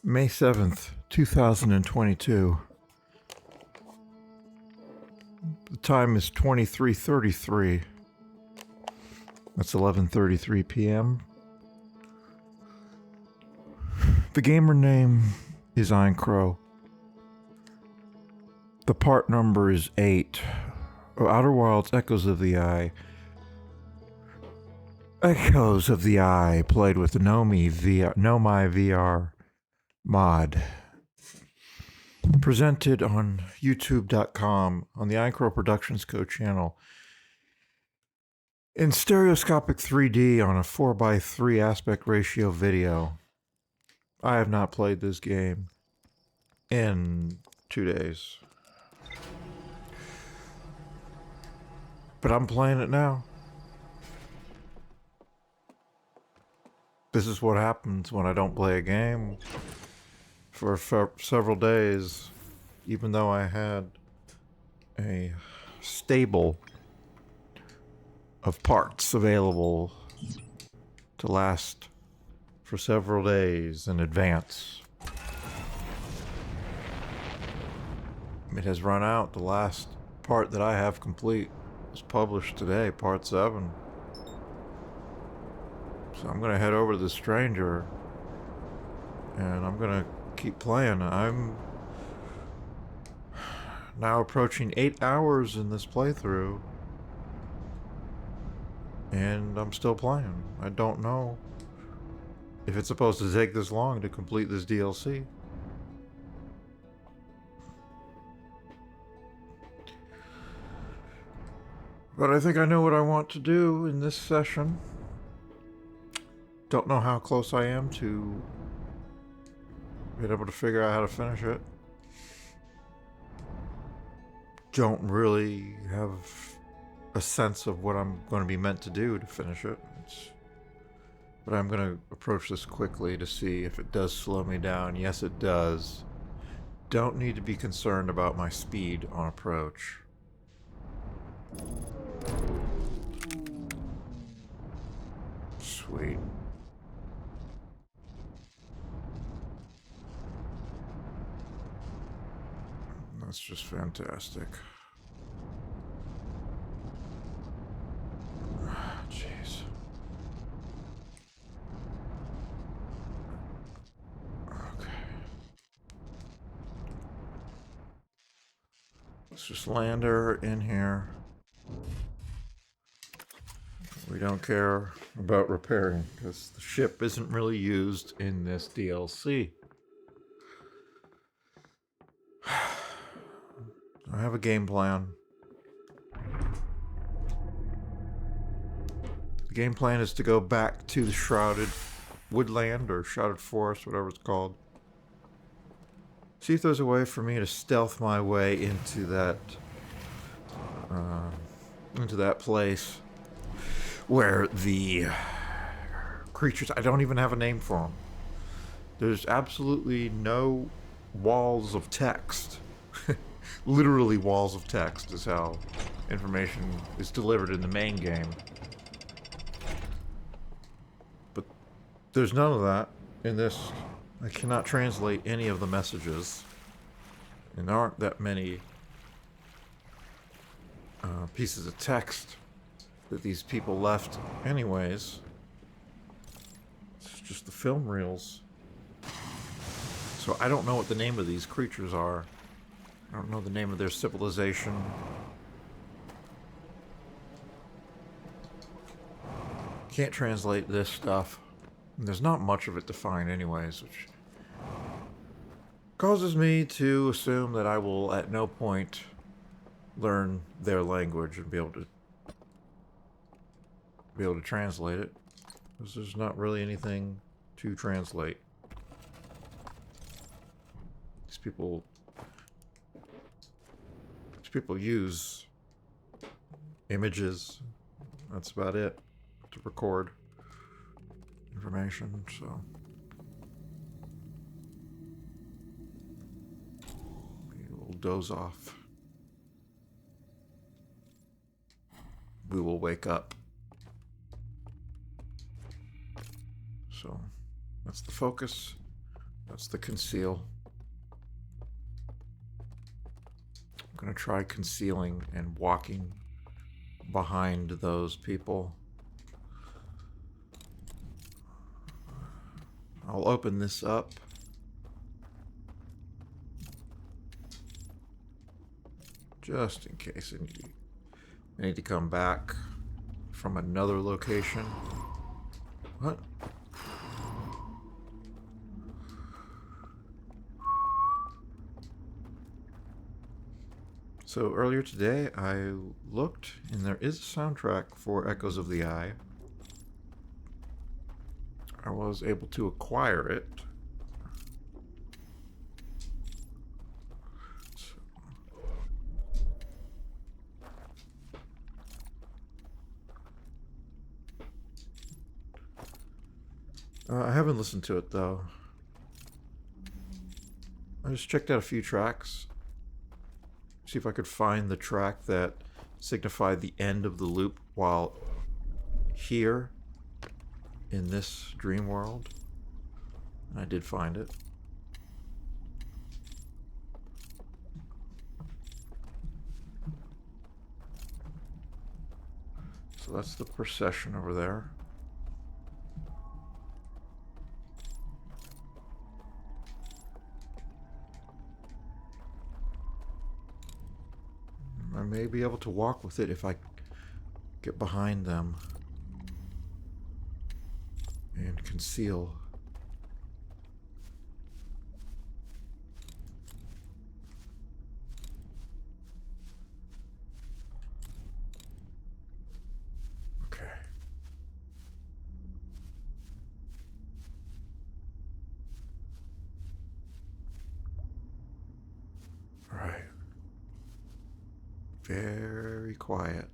May 7th, 2022. The time is 23:33. That's 11:33 p.m. The gamer name is Eincrou. The part number is 8. Outer Wilds Echoes of the Eye. Echoes of the Eye played with the NomaiVR mod. Presented on youtube.com on the Eincrou Productions Co channel. In stereoscopic 3D on a 4:3 aspect ratio video. I have not played this game in 2 days. But I'm playing it now. This is what happens when I don't play a game for several days, even though I had a stable of parts available to last for several days in advance. It has run out. The last part that I have complete was published today, part 7. So I'm going to head over to the stranger and I'm going to keep playing. I'm now approaching 8 hours in this playthrough and I'm still playing. I don't know if it's supposed to take this long to complete this DLC. But I think I know what I want to do in this session. Don't know how close I am to being able to figure out how to finish it. Don't really have a sense of what I'm going to be meant to do to finish it. But I'm going to approach this quickly to see if it does slow me down. Yes, it does. Don't need to be concerned about my speed on approach. Sweet. That's just fantastic. Jeez. Okay. Let's just land her in here. We don't care about repairing because the ship isn't really used in this DLC. I have a game plan. The game plan is to go back to the shrouded woodland or shrouded forest, whatever it's called. See if there's a way for me to stealth my way into that place where the creatures, I don't even have a name for them. There's absolutely no walls of text. Literally walls of text is how information is delivered in the main game. But there's none of that in this. I cannot translate any of the messages. And there aren't that many pieces of text that these people left anyways. It's just the film reels. So I don't know what the name of these creatures are. I don't know the name of their civilization. Can't translate this stuff. And there's not much of it to find anyways, which causes me to assume that I will at no point learn their language and be able to translate it, because there's not really anything to translate. These people use images. That's about it to record information, so we will doze off. We will wake up. So that's the focus. That's the conceal. I'm gonna try concealing and walking behind those people. I'll open this up. Just in case I need to come back from another location. What? So earlier today I looked and there is a soundtrack for Echoes of the Eye. I was able to acquire it. I haven't listened to it though. I just checked out a few tracks. See if I could find the track that signified the end of the loop while here in this dream world. And I did find it. So that's the procession over there. I may be able to walk with it if I get behind them and conceal. Okay. All right. Very quiet.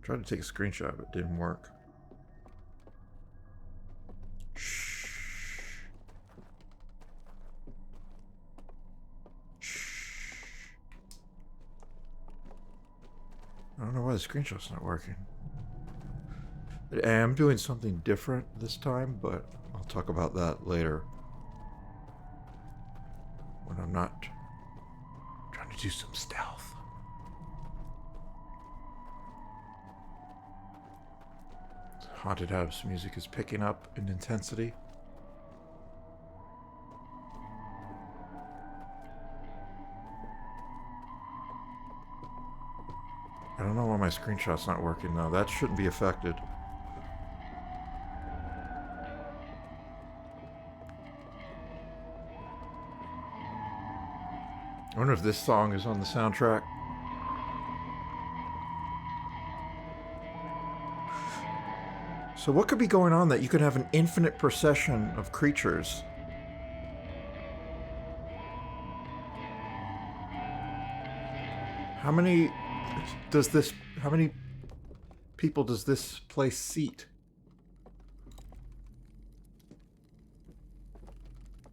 Tried to take a screenshot, but it didn't work. Shh. Shh. I don't know why the screenshot's not working. I am doing something different this time, but I'll talk about that later. When I'm not trying to do some stealth. Haunted house music is picking up in intensity. I don't know why my screenshot's not working though. That shouldn't be affected. I wonder if this song is on the soundtrack. So what could be going on that you could have an infinite procession of creatures? How many people does this place seat?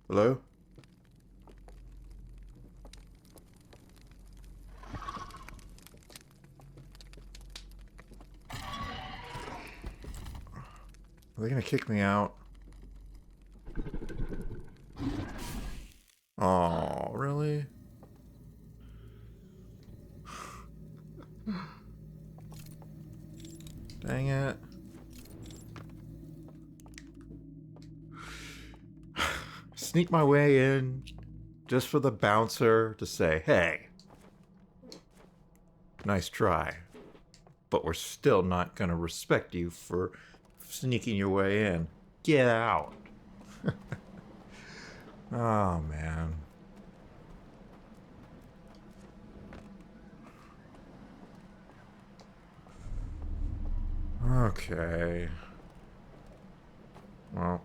Hello? Are they gonna kick me out? Oh, really? Dang it. Sneak my way in just for the bouncer to say, hey, nice try. But we're still not gonna respect you for sneaking your way in. Get out. Oh, man. Okay. Well.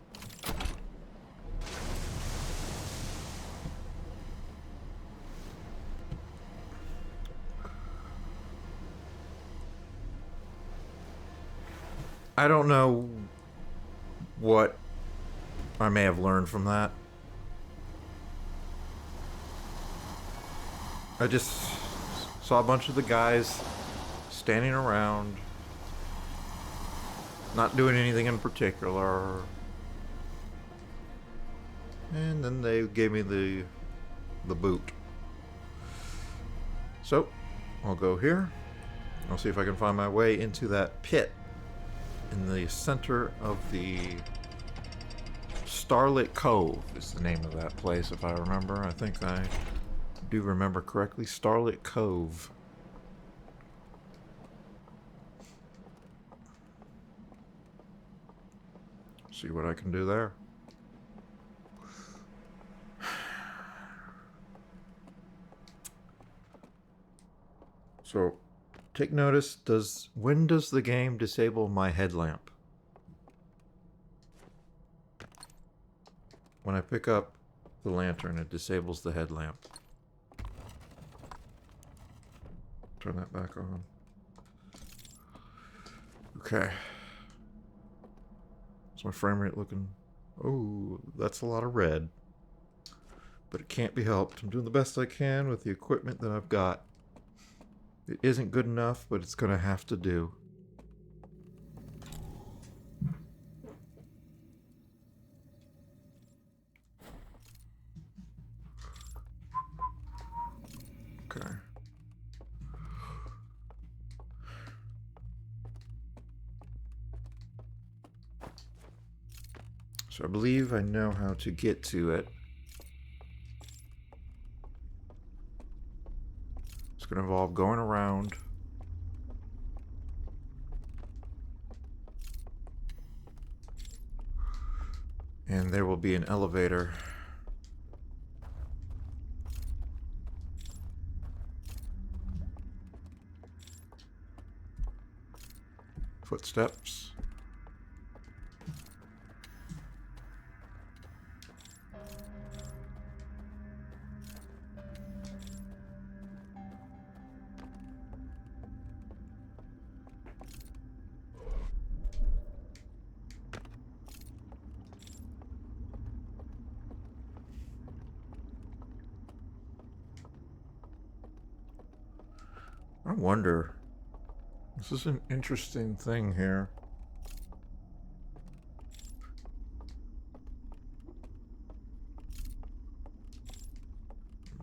I don't know what I may have learned from that. I just saw a bunch of the guys standing around Not doing anything in particular. And then they gave me the boot. So, I'll go here. I'll see if I can find my way into that pit in the center of the Starlit Cove is the name of that place, if I remember. I think I do remember correctly. Starlit Cove. See what I can do there. So, take notice, when does the game disable my headlamp? When I pick up the lantern, it disables the headlamp. Turn that back on. Okay. Is my frame rate looking... Oh, that's a lot of red. But it can't be helped. I'm doing the best I can with the equipment that I've got. It isn't good enough, but it's going to have to do. Okay. So I believe I know how to get to it. It's going to involve going around. And there will be an elevator. Footsteps. I wonder. This is an interesting thing here.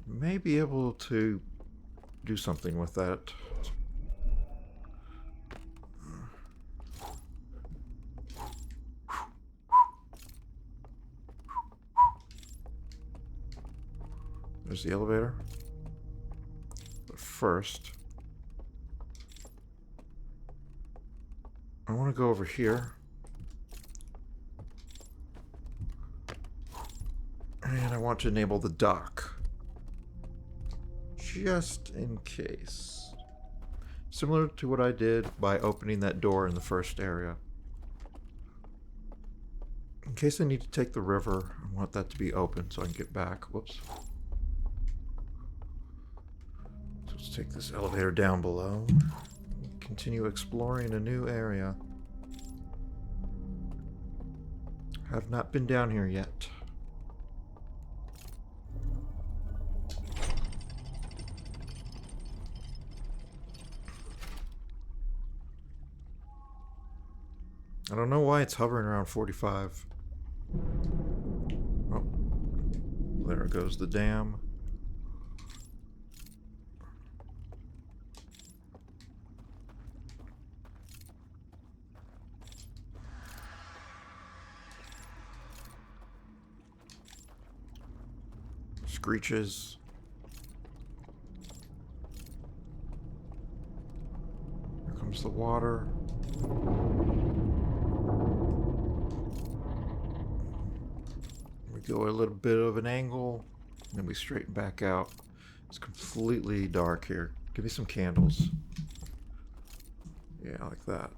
May be able to do something with that. There's the elevator. But first, I want to go over here. And I want to enable the dock. Just in case. Similar to what I did by opening that door in the first area. In case I need to take the river, I want that to be open so I can get back. Whoops. So let's take this elevator down below. Continue exploring a new area. Have not been down here yet. I don't know why it's hovering around 45. Oh, there goes the dam. Screeches. Here comes the water. We go a little bit of an angle, and then we straighten back out. It's completely dark here. Give me some candles. Yeah, like that.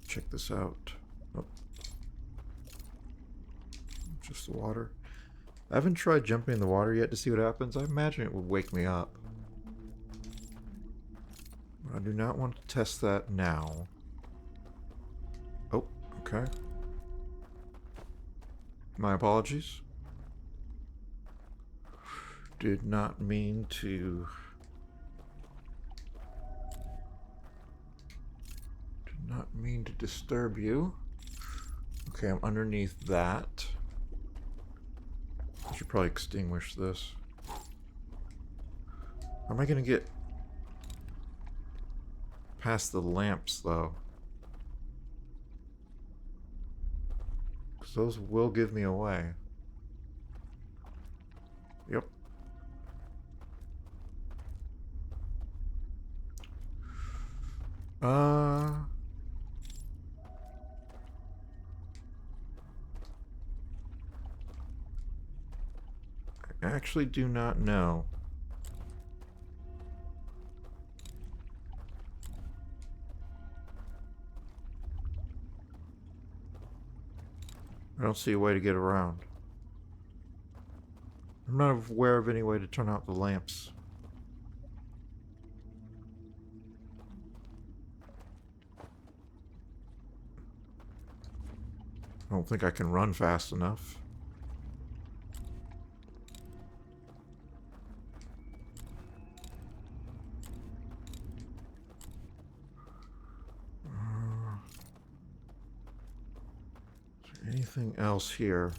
Check this out. Oh. Just the water. I haven't tried jumping in the water yet to see what happens. I imagine it would wake me up. But I do not want to test that now. Oh, okay. My apologies. Did not mean to... Did not mean to disturb you. Okay, I'm underneath that. I should probably extinguish this. How am I gonna get past the lamps, though? Because those will give me away. Yep. I actually do not know. I don't see a way to get around. I'm not aware of any way to turn out the lamps. I don't think I can run fast enough. Is there anything else here?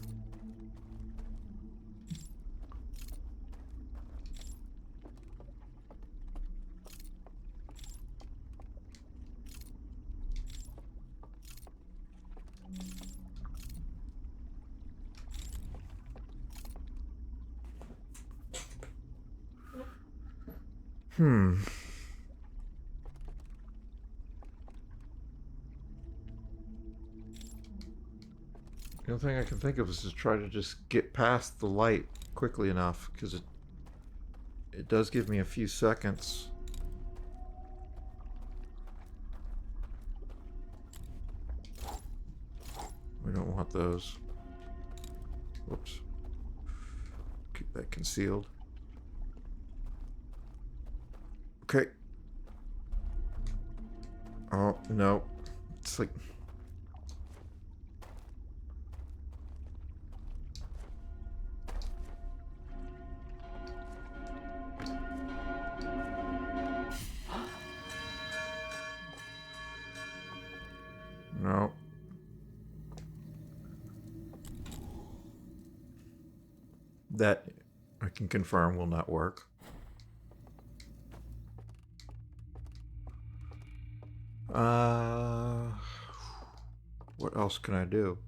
The only thing I can think of is to try to just get past the light quickly enough, because it does give me a few seconds. We don't want those. Whoops. Keep that concealed. Okay. Oh, no. It's like... No. That, I can confirm, will not work. What else can I do?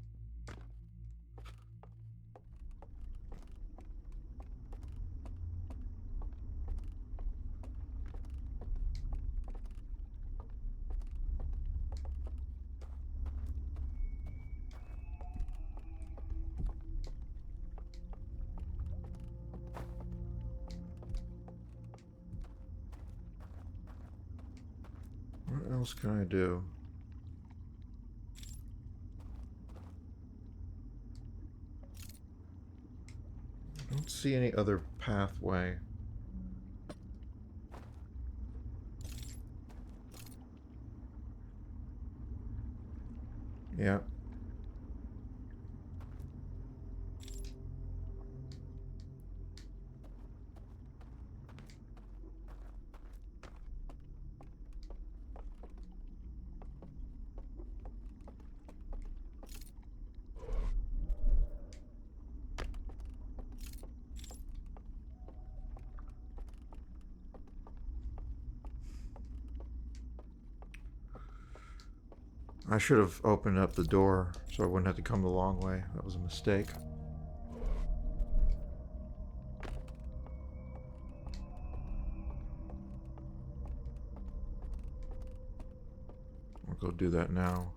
What else can I do? I don't see any other pathway. Yeah. I should have opened up the door so I wouldn't have to come the long way. That was a mistake. I'll go do that now.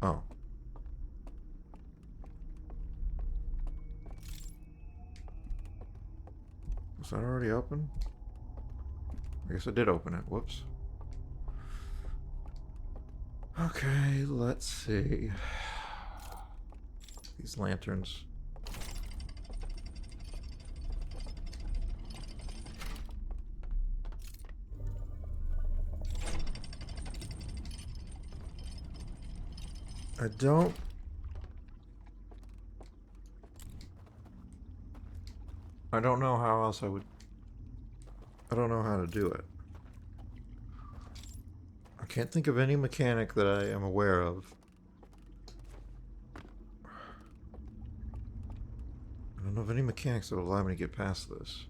Oh. Was that already open? I guess I did open it. Whoops. Okay, let's see. These lanterns. I don't know how else I would... I don't know how to do it. I can't think of any mechanic that I am aware of. I don't know of any mechanics that will allow me to get past this.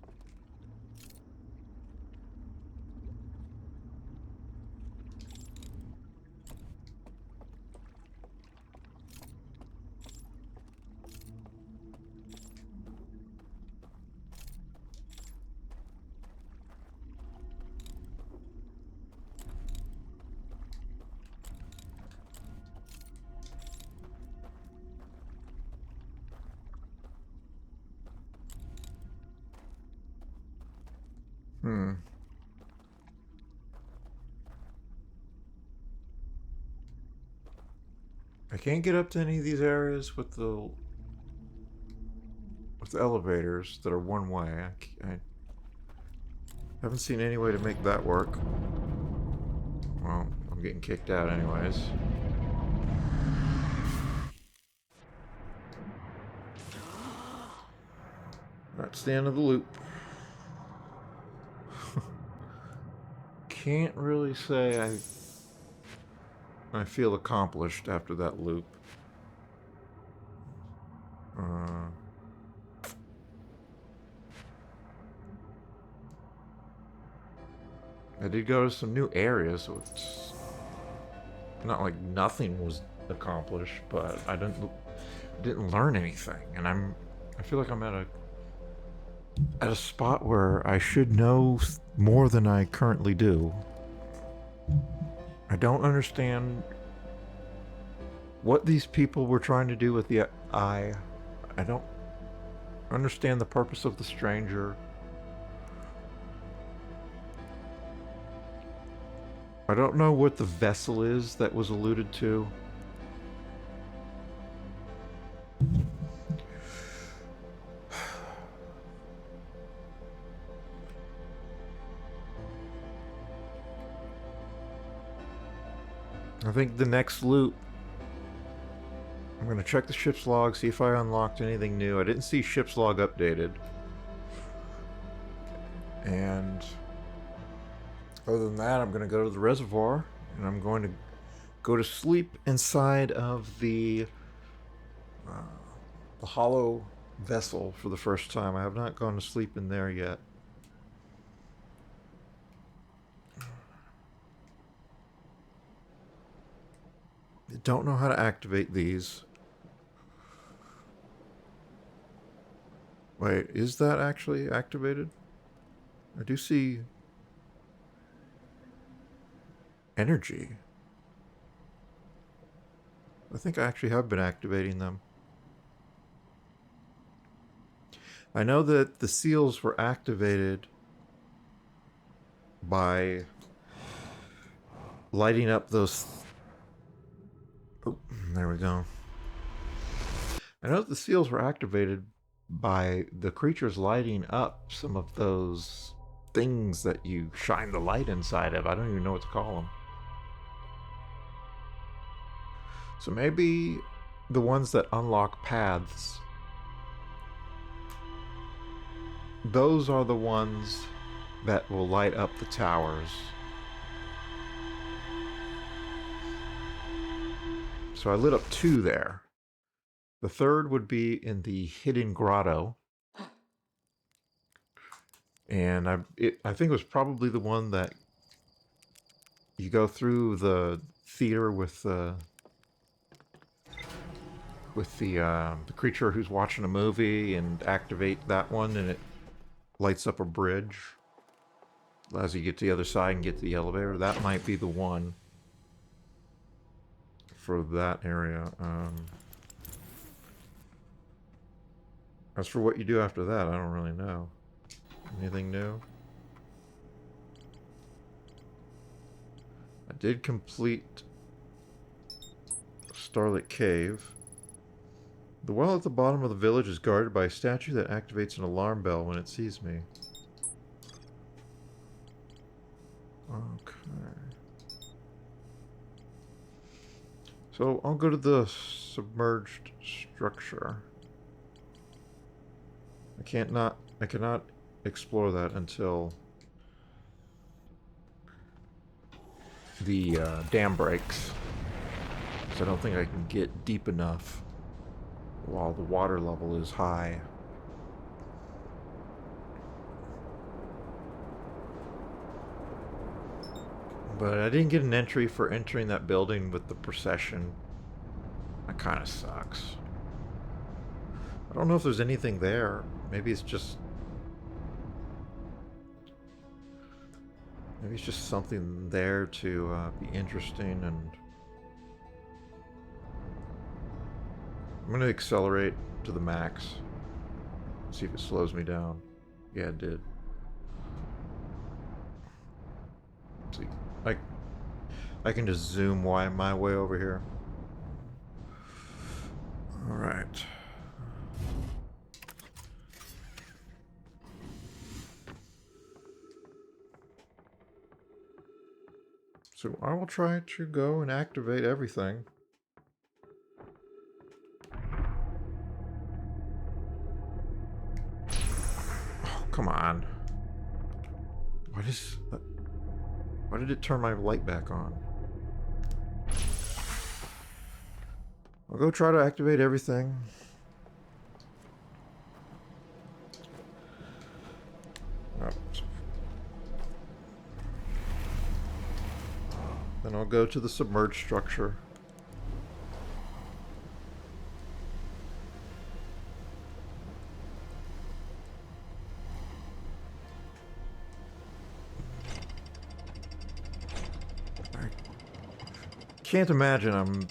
I can't get up to any of these areas with the elevators that are one way. I haven't seen any way to make that work. Well, I'm getting kicked out anyways. That's the end of the loop. Can't really say I feel accomplished after that loop. I did go to some new areas, so it's not like nothing was accomplished, but I didn't learn anything, and I feel like I'm at a spot where I should know more than I currently do. I don't understand what these people were trying to do with the eye. I don't understand the purpose of the stranger. I don't know what the vessel is that was alluded to. I think the next loop, I'm going to check the ship's log, see if I unlocked anything new. I didn't see ship's log updated. And other than that, I'm going to go to the reservoir, and I'm going to go to sleep inside of the hollow vessel for the first time. I have not gone to sleep in there yet. I don't know how to activate these. Wait, is that actually activated? I do see energy. I think I actually have been activating them. I know that the seals were activated by lighting up those... Oh, there we go. I know that the seals were activated by the creatures lighting up some of those things that you shine the light inside of. I don't even know what to call them. So maybe the ones that unlock paths, those are the ones that will light up the towers. So I lit up 2 there. The third would be in the hidden grotto. And I think it was probably the one that you go through the theater with the creature who's watching a movie and activate that one, and it lights up a bridge. Allows you to get to the other side and get to the elevator. That might be the one for that area. As for what you do after that, I don't really know. Anything new? I did complete Starlit Cave. The well at the bottom of the village is guarded by a statue that activates an alarm bell when it sees me. Okay. So I'll go to the submerged structure. I cannot explore that until the dam breaks. So I don't think I can get deep enough while the water level is high. But I didn't get an entry for entering that building with the procession. That kind of sucks. I don't know if there's anything there. Maybe it's just something there to be interesting, and I'm gonna accelerate to the max. See if it slows me down. Yeah, it did. Let's see, I can just zoom my way over here. All right. So I will try to go and activate everything. Oh, come on. Why did it turn my light back on? I'll go try to activate everything. Then I'll go to the submerged structure. I can't imagine I'm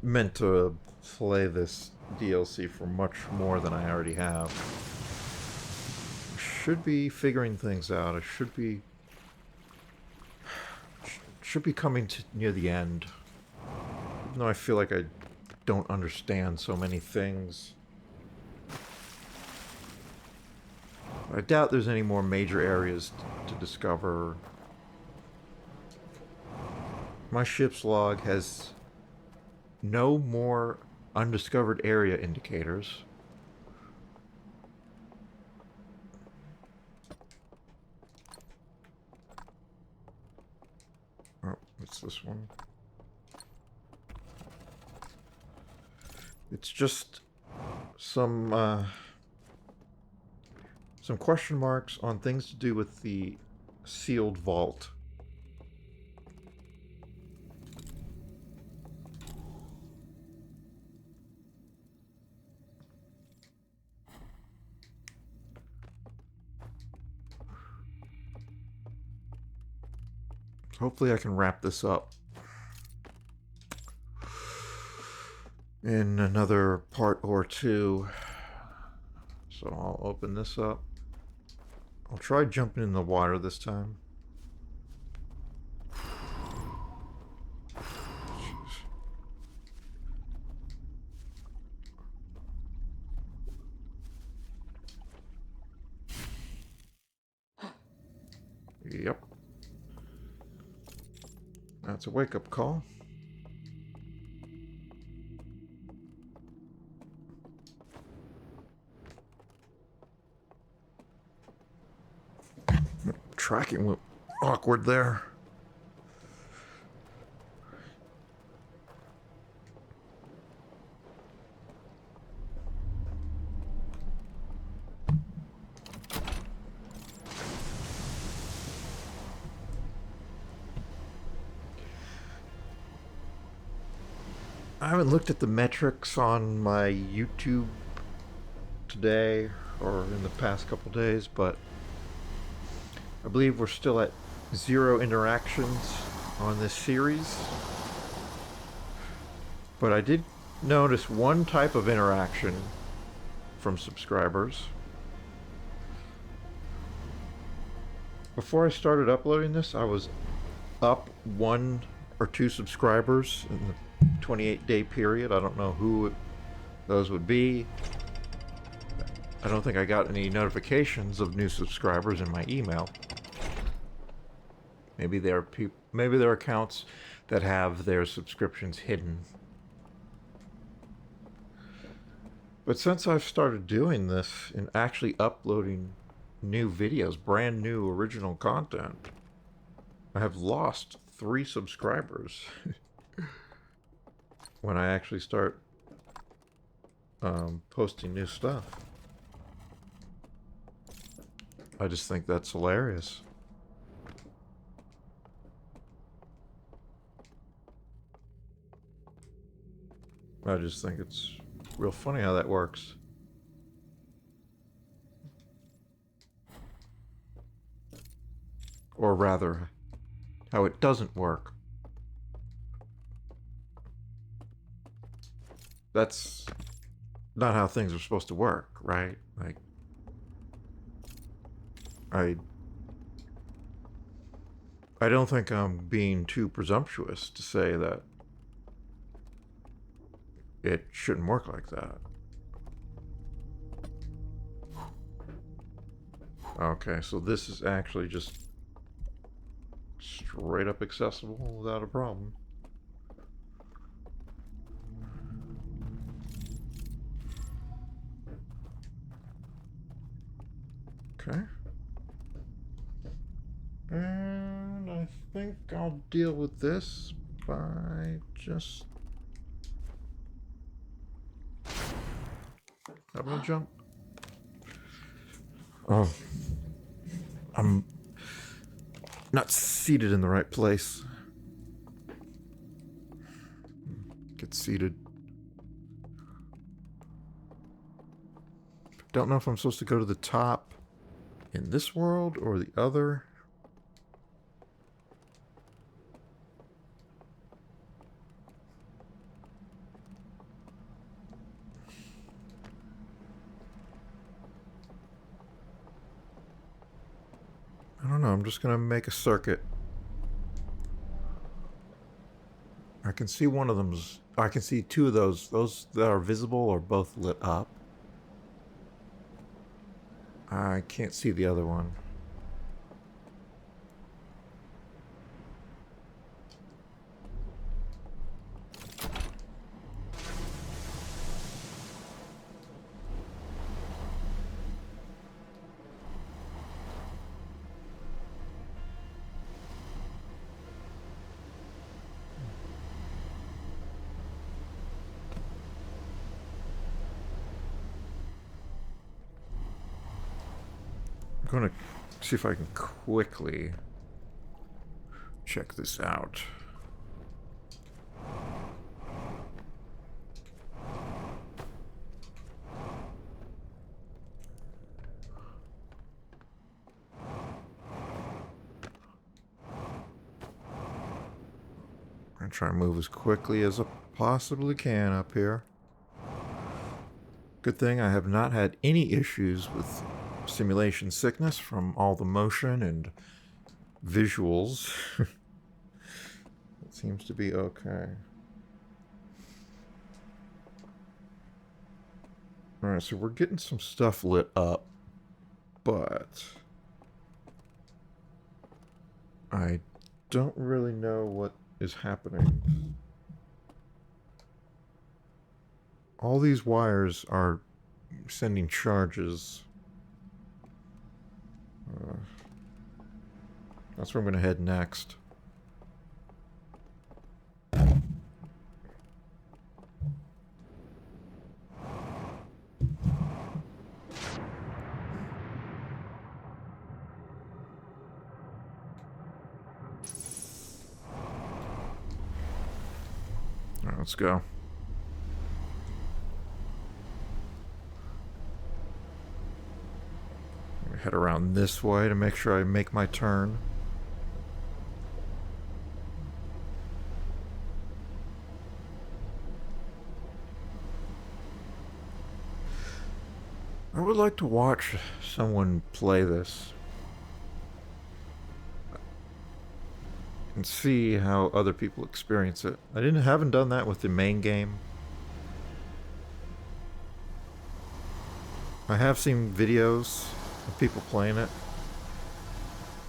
meant to play this DLC for much more than I already have. I should be figuring things out. I should be coming to near the end. Even though I feel like I don't understand so many things. I doubt there's any more major areas to discover. My ship's log has no more undiscovered area indicators. Oh, what's this one? It's just some question marks on things to do with the sealed vault. Hopefully I can wrap this up in another part or two. So I'll open this up. I'll try jumping in the water this time. Yep. That's a wake-up call. Tracking went awkward there. I haven't looked at the metrics on my YouTube today or in the past couple days, but I believe we're still at 0 interactions on this series. But I did notice one type of interaction from subscribers. Before I started uploading this, I was up 1 or 2 subscribers in the 28-day period. I don't know who those would be. I don't think I got any notifications of new subscribers in my email. Maybe they're accounts that have their subscriptions hidden. But since I've started doing this and actually uploading new videos, brand new original content, I have lost 3 subscribers when I actually start posting new stuff. I just think that's hilarious. I just think it's real funny how that works. Or rather, how it doesn't work. That's not how things are supposed to work, right? Like, I don't think I'm being too presumptuous to say that it shouldn't work like that. Okay, so this is actually just straight up accessible without a problem. Okay. And I think I'll deal with this by just having a jump. Oh. I'm not seated in the right place. Get seated. Don't know if I'm supposed to go to the top in this world or the other. I don't know, I'm just gonna make a circuit. I can see one of them's... I can see 2 of those. Those that are visible are both lit up. I can't see the other one. I'm gonna see if I can quickly check this out. I'm gonna try and move as quickly as I possibly can up here. Good thing I have not had any issues with simulation sickness from all the motion and visuals. It seems to be okay. Alright, so we're getting some stuff lit up, but I don't really know what is happening. All these wires are sending charges. That's where I'm going to head next. All right, let's go. Head around this way to make sure I make my turn. I would like to watch someone play this and see how other people experience it. I haven't done that with the main game. I have seen videos of people playing it,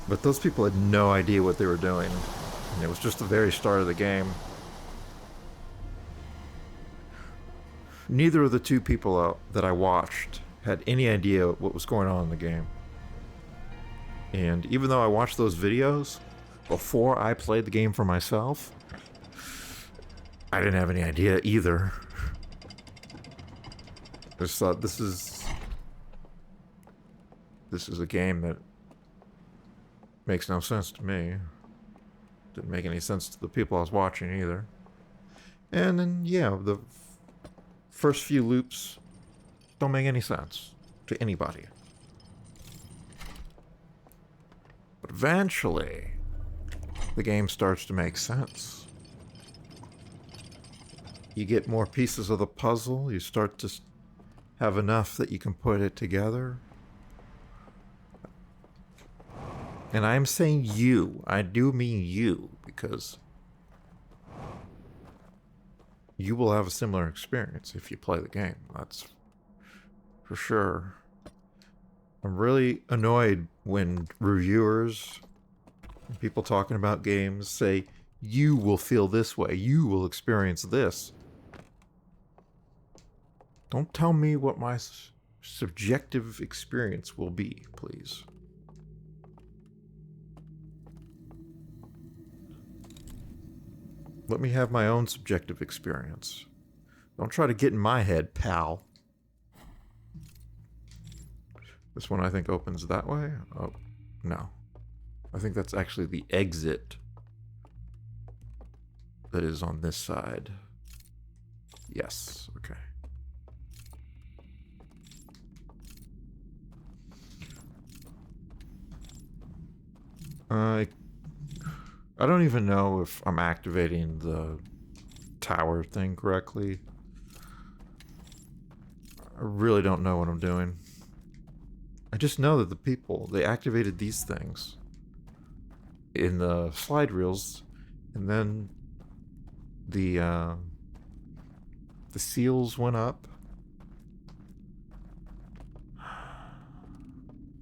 but those people had no idea what they were doing. And it was just the very start of the game. Neither of the two people that I watched had any idea what was going on in the game. And even though I watched those videos before I played the game for myself, I didn't have any idea either. I just thought this is a game that makes no sense to me. Didn't make any sense to the people I was watching either. And then, yeah, the first few loops don't make any sense to anybody. But eventually, the game starts to make sense. You get more pieces of the puzzle, you start to have enough that you can put it together. And I'm saying you. I do mean you, because you will have a similar experience if you play the game. That's for sure. I'm really annoyed when reviewers, people talking about games, say, you will feel this way, you will experience this. Don't tell me what my subjective experience will be, please. Let me have my own subjective experience. Don't try to get in my head, pal. This one I think opens that way? Oh, no. I think that's actually the exit that is on this side. Yes, okay. I don't even know if I'm activating the tower thing correctly. I really don't know what I'm doing. I just know that the people, they activated these things in the slide reels, and then the seals went up.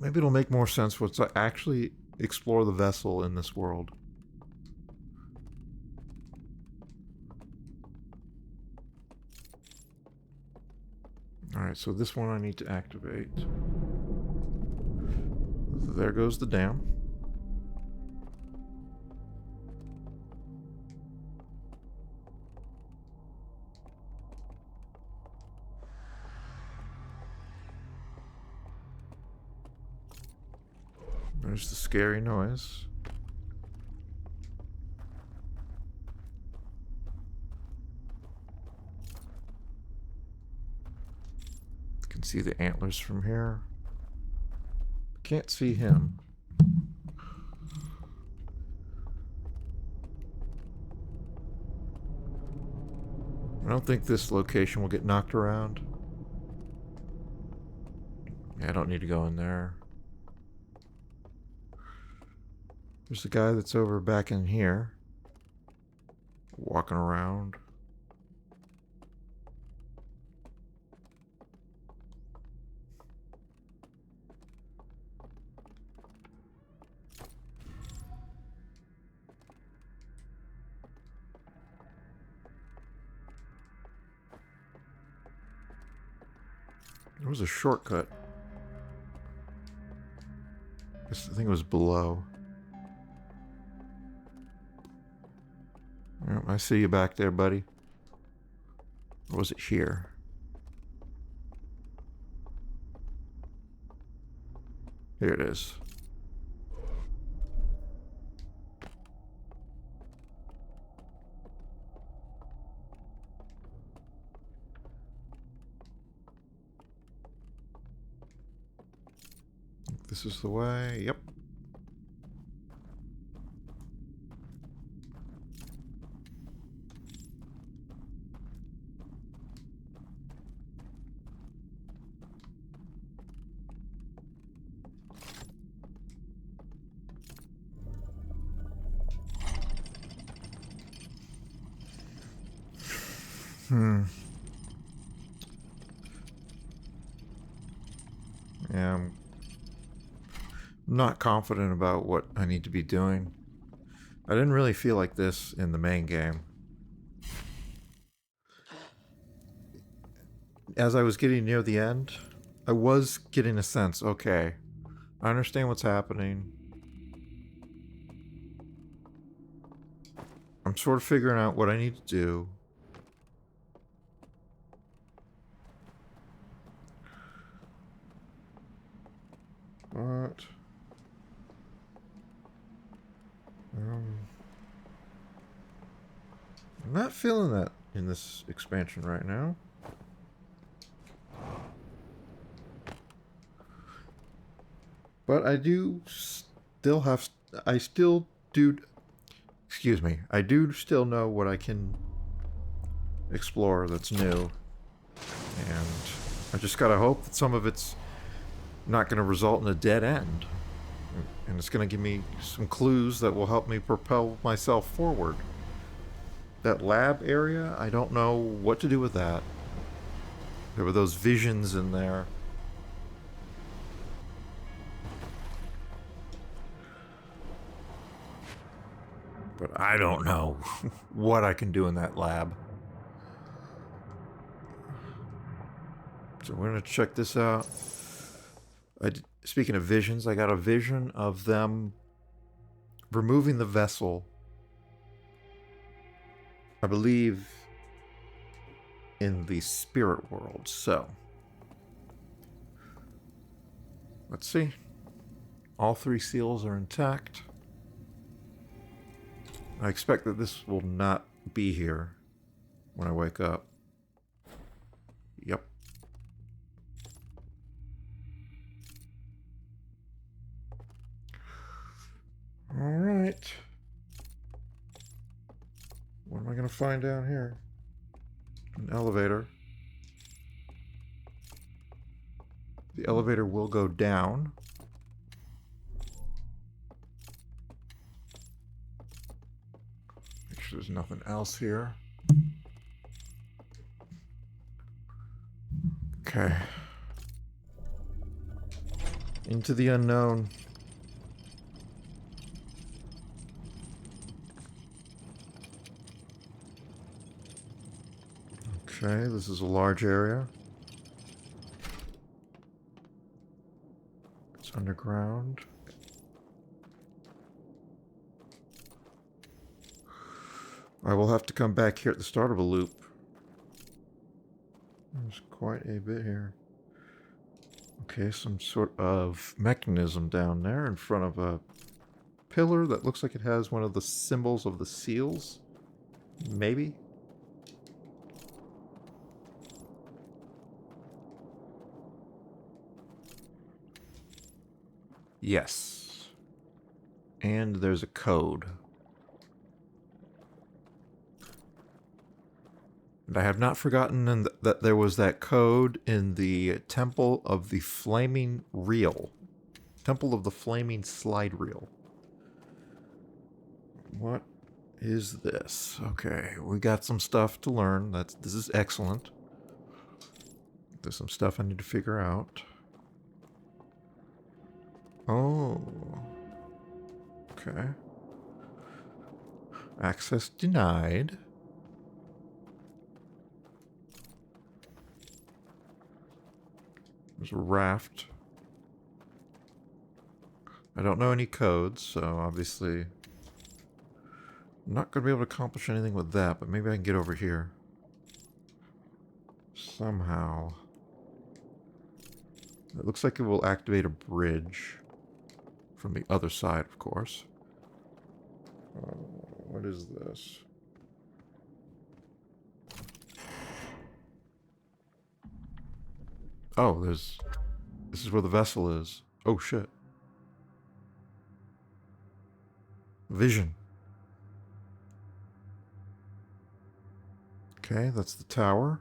Maybe it'll make more sense once I actually explore the vessel in this world. Alright, so this one I need to activate. There goes the dam. There's the scary noise. Can see the antlers from here. Can't see him. I don't think this location will get knocked around. Yeah, I don't need to go in there. There's the guy that's over back in here, walking around. There was a shortcut. I think it was below. Yep, I see you back there, buddy. Or was it here? Here it is. This is the way. Yep. Yeah, I'm not confident about what I need to be doing. I didn't really feel like this in the main game. As I was getting near the end, I was getting a sense, okay, I understand what's happening. I'm sort of figuring out what I need to do. But I'm not feeling that in this expansion right now. But I do still have... I still do... Excuse me. I do still know what I can explore that's new. And I just gotta hope that some of it's not going to result in a dead end. And it's going to give me some clues that will help me propel myself forward. That lab area, I don't know what to do with that. There were those visions in there. But I don't know what I can do in that lab. So we're going to check this out. Speaking of visions, I got a vision of them removing the vessel. I believe in the spirit world. So let's see. All 3 seals are intact. I expect that this will not be here when I wake up. Yep. Alright. What am I going to find down here? An elevator. The elevator will go down. Make sure there's nothing else here. Okay. Into the unknown. Okay, this is a large area. It's underground. I will have to come back here at the start of a loop. There's quite a bit here. Okay, some sort of mechanism down there in front of a pillar that looks like it has one of the symbols of the seals. Maybe? Yes. And there's a code. And I have not forgotten that there was that code in the Temple of the Flaming Reel. Temple of the Flaming Slide Reel. What is this? Okay, we got some stuff to learn. This is excellent. There's some stuff I need to figure out. Oh. Okay. Access denied. There's a raft. I don't know any codes, so obviously I'm not going to be able to accomplish anything with that, but maybe I can get over here. Somehow. It looks like it will activate a bridge. From the other side, of course. What is this? Oh, this is where the vessel is. Oh, shit. Vision. Okay, that's the tower.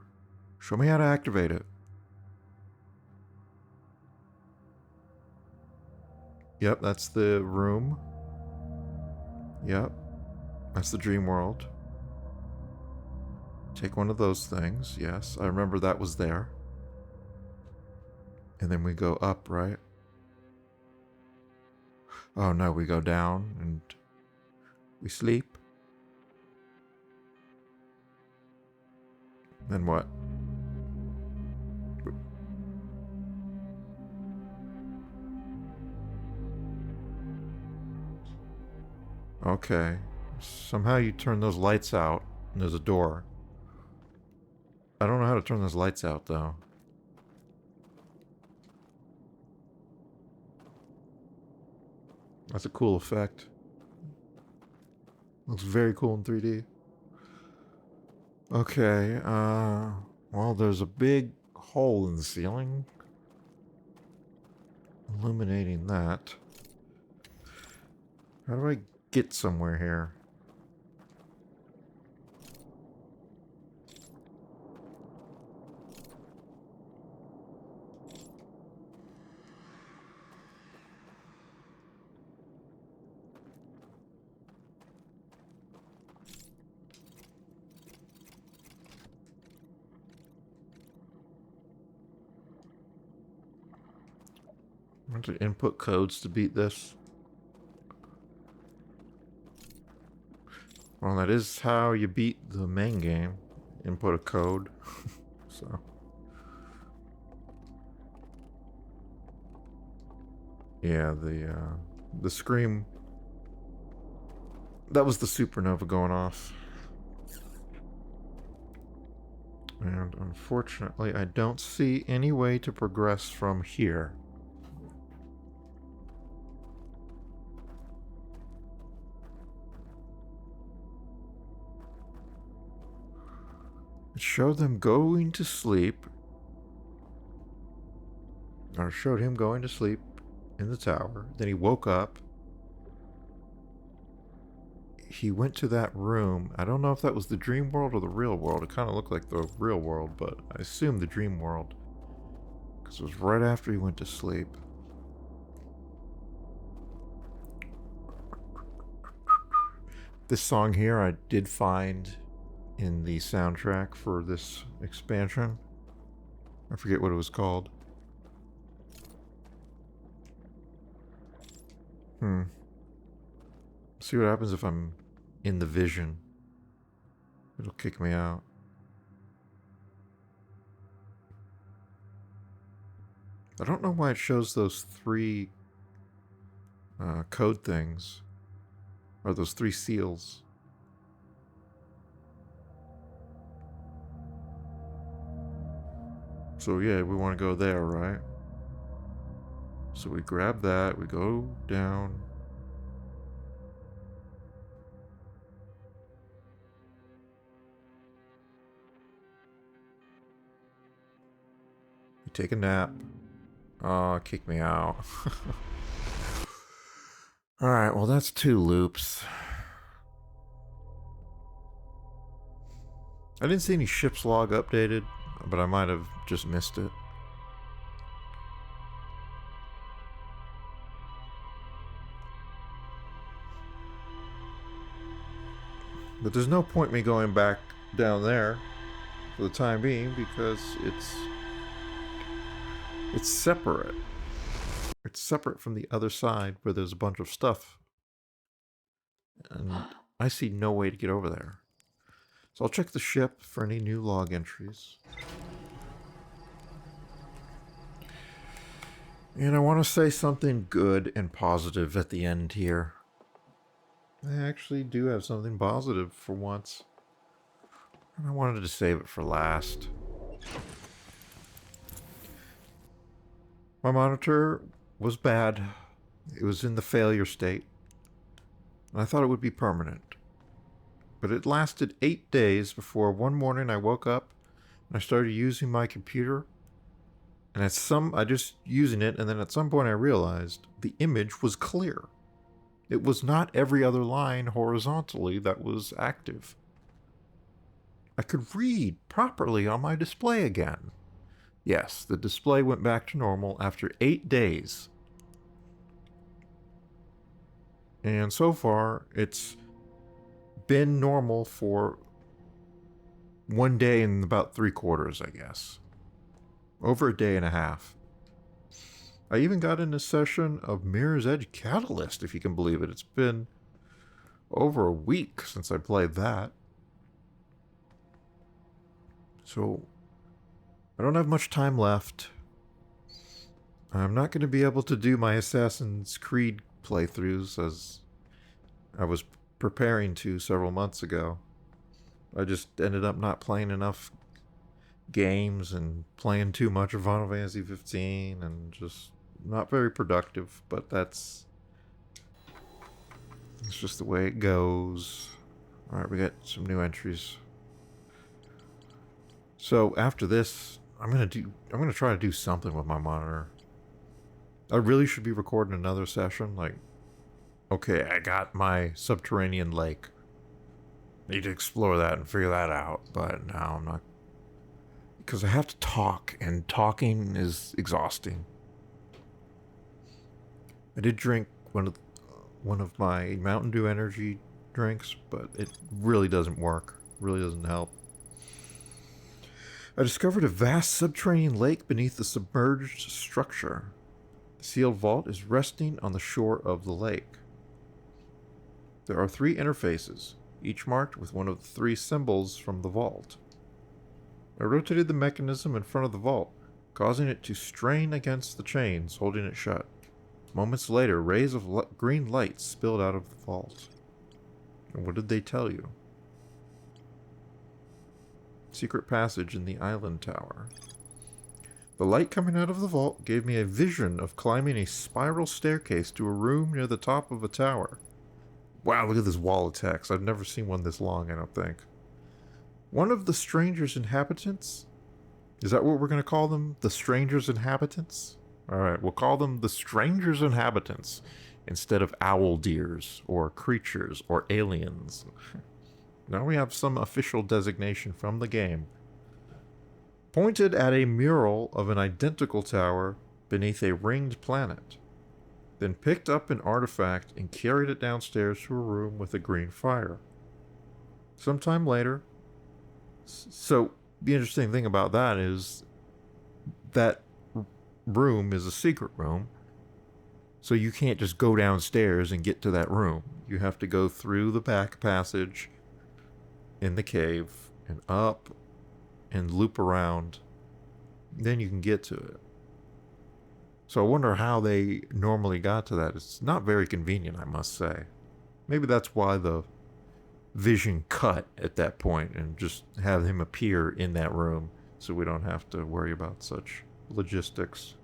Show me how to activate it. Yep, that's the room. Yep. That's the dream world. Take one of those things. Yes, I remember that was there. And then we go up, right? Oh no, we go down and We sleep. Then what? Okay. Somehow you turn those lights out, and there's a door. I don't know how to turn those lights out, though. That's a cool effect. Looks very cool in 3D. Okay, well, there's a big hole in the ceiling. Illuminating that. How do I get somewhere here? I have to input codes to beat this. Well, that is how you beat the main game. Input a code. So. Yeah, the scream. That was the supernova going off. And unfortunately, I don't see any way to progress from here. It showed them going to sleep. Or showed him going to sleep in the tower. Then he woke up. He went to that room. I don't know if that was the dream world or the real world. It kind of looked like the real world, but I assume the dream world. Because it was right after he went to sleep. This song here I did find in the soundtrack for this expansion. I forget what it was called. See what happens if I'm in the vision. It'll kick me out. I don't know why it shows those three code things. Or those three seals. So yeah, we want to go there, right? So we grab that, we go down. We take a nap. Oh, kick me out. Alright, well that's 2 loops. I didn't see any ship's log updated, but I might have just missed it. But there's no point me going back down there for the time being because it's separate. It's separate from the other side where there's a bunch of stuff. And I see no way to get over there. So I'll check the ship for any new log entries. And I want to say something good and positive at the end here. I actually do have something positive for once. And I wanted to save it for last. My monitor was bad. It was in the failure state. And I thought it would be permanent. But it lasted 8 days before one morning I woke up and I started using my computer. And I just using it, and then at some point I realized the image was clear. It was not every other line horizontally that was active. I could read properly on my display again. Yes, the display went back to normal after 8 days. And so far, it's been normal for 1 day and about 3/4, I guess. Over a day and a half. I even got in a session of Mirror's Edge Catalyst, if you can believe it. It's been over a week since I played that. So, I don't have much time left. I'm not going to be able to do my Assassin's Creed playthroughs as I was preparing to several months ago. I just ended up not playing enough games and playing too much of Final Fantasy 15 and just not very productive, but it's just the way it goes. Alright, we got some new entries. So after this, I'm gonna try to do something with my monitor. I really should be recording another session, like, okay, I got my subterranean lake. Need to explore that and figure that out, but now I'm not, because I have to talk, and talking is exhausting. I did drink one of my Mountain Dew energy drinks, but it really doesn't work. Really doesn't help. I discovered a vast subterranean lake beneath the submerged structure. The sealed vault is resting on the shore of the lake. There are 3 interfaces, each marked with one of the 3 symbols from the vault. I rotated the mechanism in front of the vault, causing it to strain against the chains holding it shut. Moments later, rays of green light spilled out of the vault. And what did they tell you? Secret passage in the island tower. The light coming out of the vault gave me a vision of climbing a spiral staircase to a room near the top of a tower. Wow, look at this wall of text. I've never seen one this long, I don't think. One of the stranger's inhabitants? Is that what we're going to call them? The stranger's inhabitants? Alright, we'll call them the stranger's inhabitants instead of owl deers or creatures or aliens. Now we have some official designation from the game. Pointed at a mural of an identical tower beneath a ringed planet. Then picked up an artifact and carried it downstairs to a room with a green fire. Sometime later... So, the interesting thing about that is that room is a secret room. So you can't just go downstairs and get to that room. You have to go through the back passage in the cave and up and loop around. Then you can get to it. So I wonder how they normally got to that. It's not very convenient, I must say. Maybe that's why the vision cut at that point and just have him appear in that room so we don't have to worry about such logistics.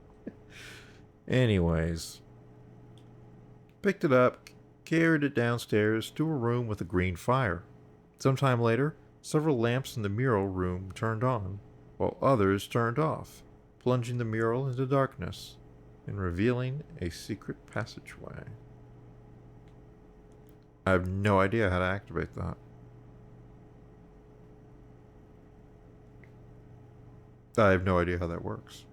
Anyways, picked it up, carried it downstairs to a room with a green fire. Sometime later, several lamps in the mural room turned on, while others turned off, plunging the mural into darkness and revealing a secret passageway. I have no idea how to activate that. I have no idea how that works.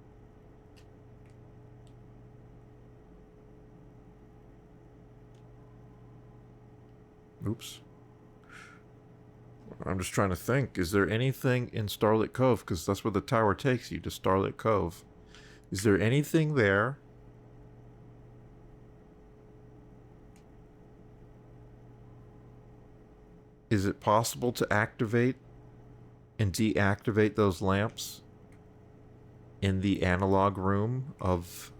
Oops. I'm just trying to think. Is there anything in Starlit Cove? Because that's where the tower takes you, to Starlit Cove. Is there anything there? Is it possible to activate and deactivate those lamps in the analog room of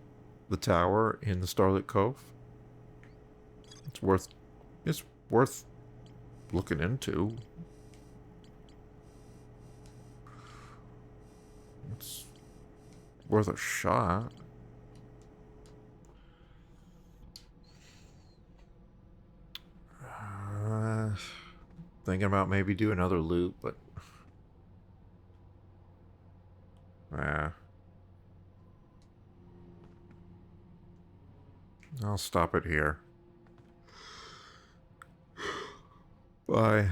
the tower in the Starlit Cove? It's worth looking into. It's worth a shot. Thinking about maybe do another loop, but I'll stop it here. Bye.